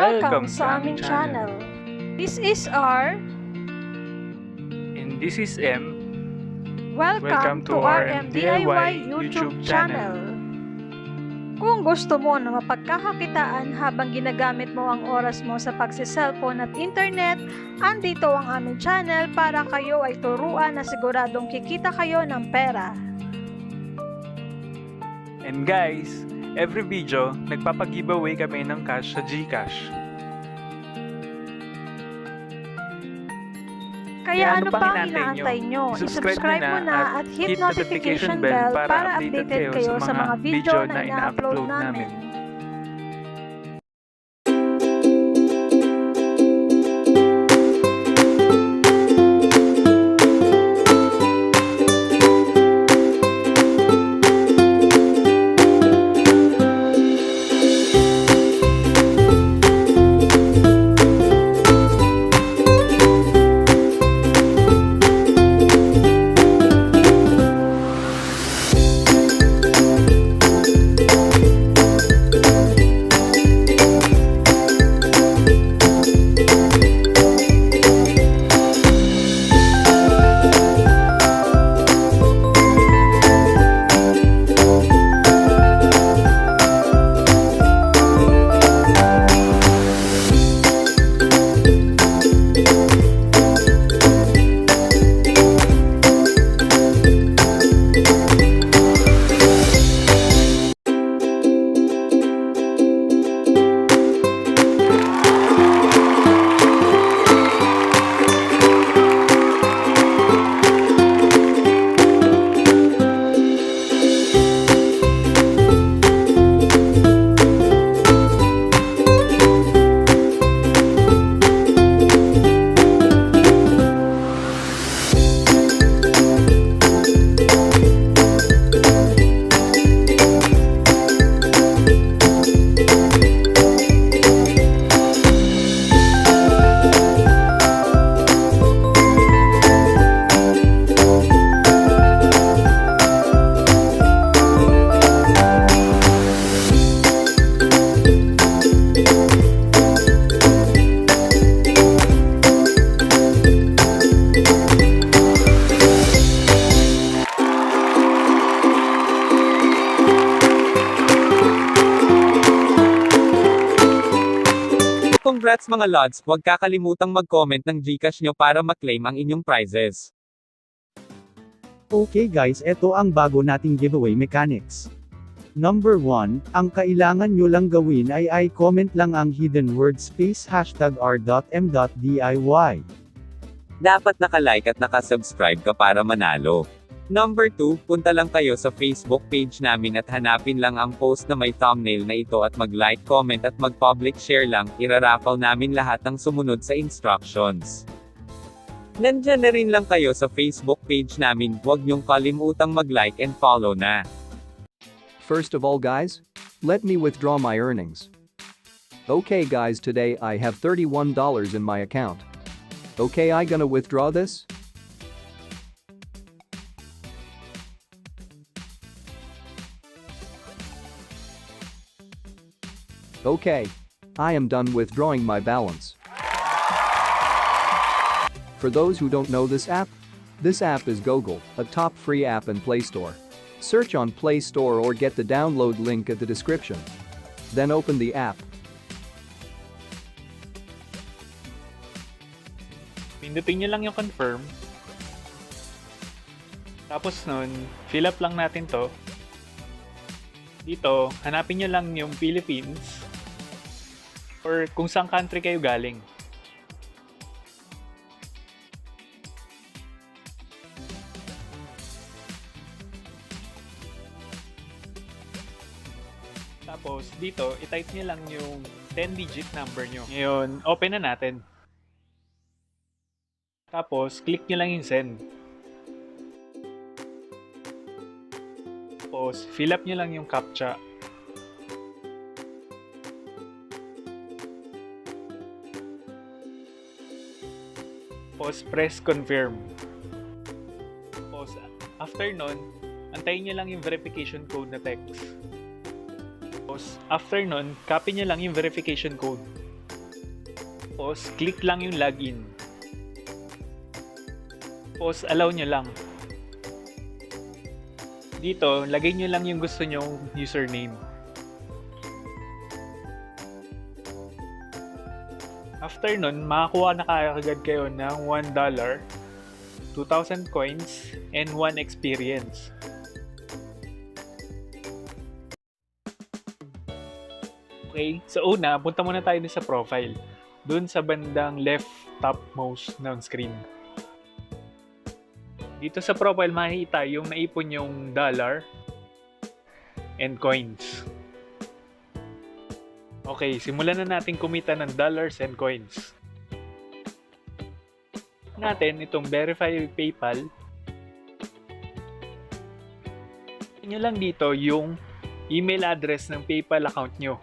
Welcome sa aming channel. This is R. And this is M. Welcome to RMDIY YouTube channel. Kung gusto mo na mapagkakakitaan habang ginagamit mo ang oras mo sa pagse-cellphone at internet, andito ang aming channel para kayo ay turuan na siguradong kikita kayo ng pera. And guys, every video, nagpapag-giveaway kami ng cash sa Gcash. Kaya ano pang inaantay nyo? I-subscribe mo na at hit notification bell para updated kayo sa mga video na ina-upload namin. Congrats mga lods, huwag kakalimutang mag-comment ng Gcash nyo para maklaim ang inyong prizes. Okay guys, eto ang bago nating giveaway mechanics. Number 1, ang kailangan nyo lang gawin ay i-comment lang ang hidden word space hashtag r.m.diy. Dapat nakalike at nakasubscribe ka para manalo. Number 2, punta lang kayo sa Facebook page namin at hanapin lang ang post na may thumbnail na ito at mag-like, comment at mag-public share lang, iraraffle namin lahat ng sumunod sa instructions. Nandyan na rin lang kayo sa Facebook page namin, huwag niyong kalimutang mag-like and follow na. First of all guys, let me withdraw my earnings. Okay guys, today I have $31 in my account. Okay, I gonna withdraw this? Okay, I am done withdrawing my balance. For those who don't know this app is Google, a top free app in Play Store. Search on Play Store or get the download link at the description. Then open the app. Pindutin nyo lang yung confirm. Tapos nun, fill up lang natin to. Dito, hanapin nyo lang yung Philippines or kung saan country kayo galing. Tapos dito, i-type nyo lang yung 10-digit number nyo. Ngayon, open na natin. Tapos, click nyo lang yung send. Tapos, fill up nyo lang yung CAPTCHA. Tapos, press confirm. Tapos, after nun, antayin nyo lang yung verification code na text. Tapos, after nun, copy nyo lang yung verification code. Tapos, click lang yung login. Tapos, allow nyo lang. Dito, lagay nyo lang yung gusto nyong username. After nun, makakuha na kaagad kayo ng $1, 2,000 coins, and 1 experience. Okay, so una, punta muna tayo sa profile. Dun sa bandang left topmost ng screen. Dito sa profile, makikita yung naipon yung dollar and coins. Okay, simulan na natin kumita ng dollars and coins. Natin itong verify PayPal. Nyo lang dito yung email address ng PayPal account nyo.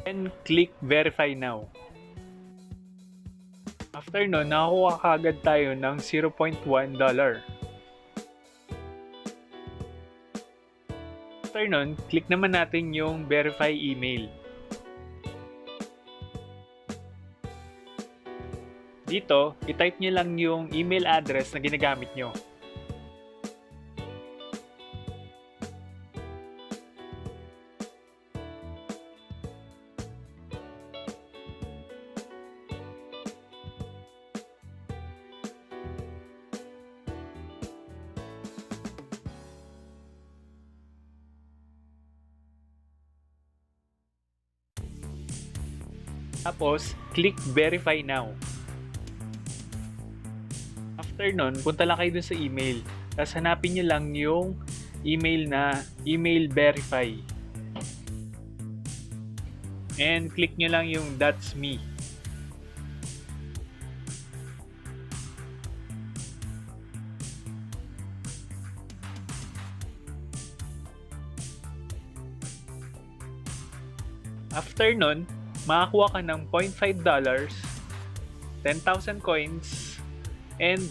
And click verify now. After nun, nakakuha kagad tayo ng $0.1. After nun, click naman natin yung verify email. Dito, itype nyo lang yung email address na ginagamit nyo. Tapos, click verify now. After nun, punta lang kayo dun sa email. Tapos hanapin nyo lang yung email na email verify. And click nyo lang yung that's me. After nun, makakuha ka ng $0.5, 10,000 coins, and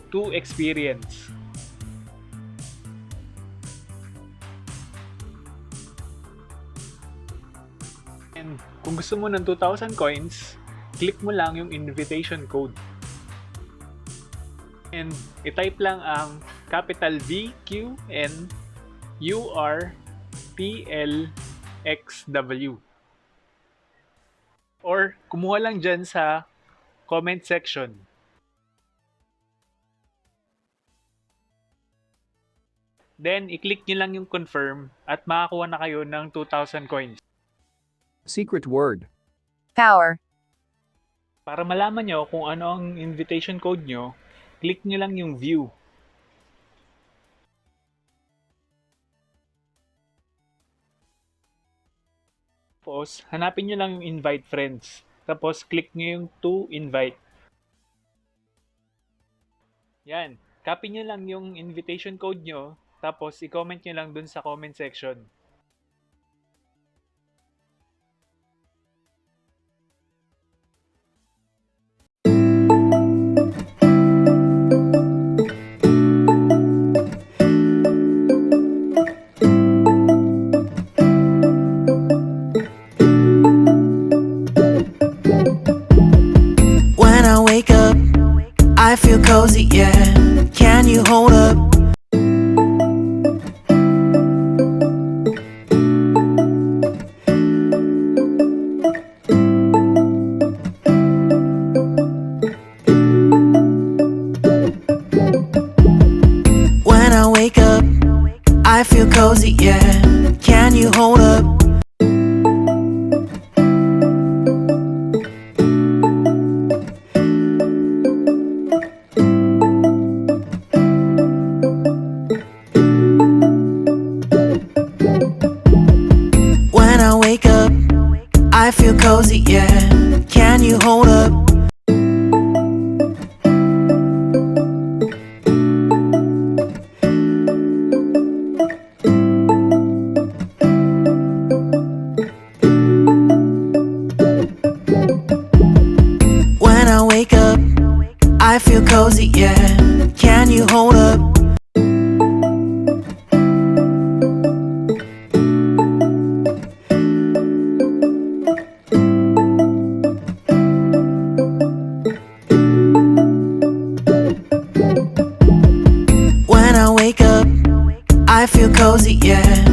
2 experience. And kung gusto mo ng 2,000 coins, click mo lang yung invitation code. And itype lang ang capital V, Q, N, U, R, P, L, X, W. Or kumuha lang dyan sa comment section. Then, i-click nyo lang yung confirm at makakuha na kayo ng 2,000 coins. Secret word. Power. Para malaman nyo kung ano ang invitation code nyo, click nyo lang yung view. Tapos, hanapin nyo lang yung invite friends. Tapos, click nyo yung to invite. Yan. Copy nyo lang yung invitation code nyo. Tapos, i-comment nyo lang dun sa comment section. When I wake up, I feel cozy, yeah. Can you hold up? When I wake up, I feel cozy, yeah. Can you hold up? When I wake up, I feel cozy, yeah. Can you hold up? When I wake up, I feel cozy, yeah. Can you hold up? I feel cozy, yeah.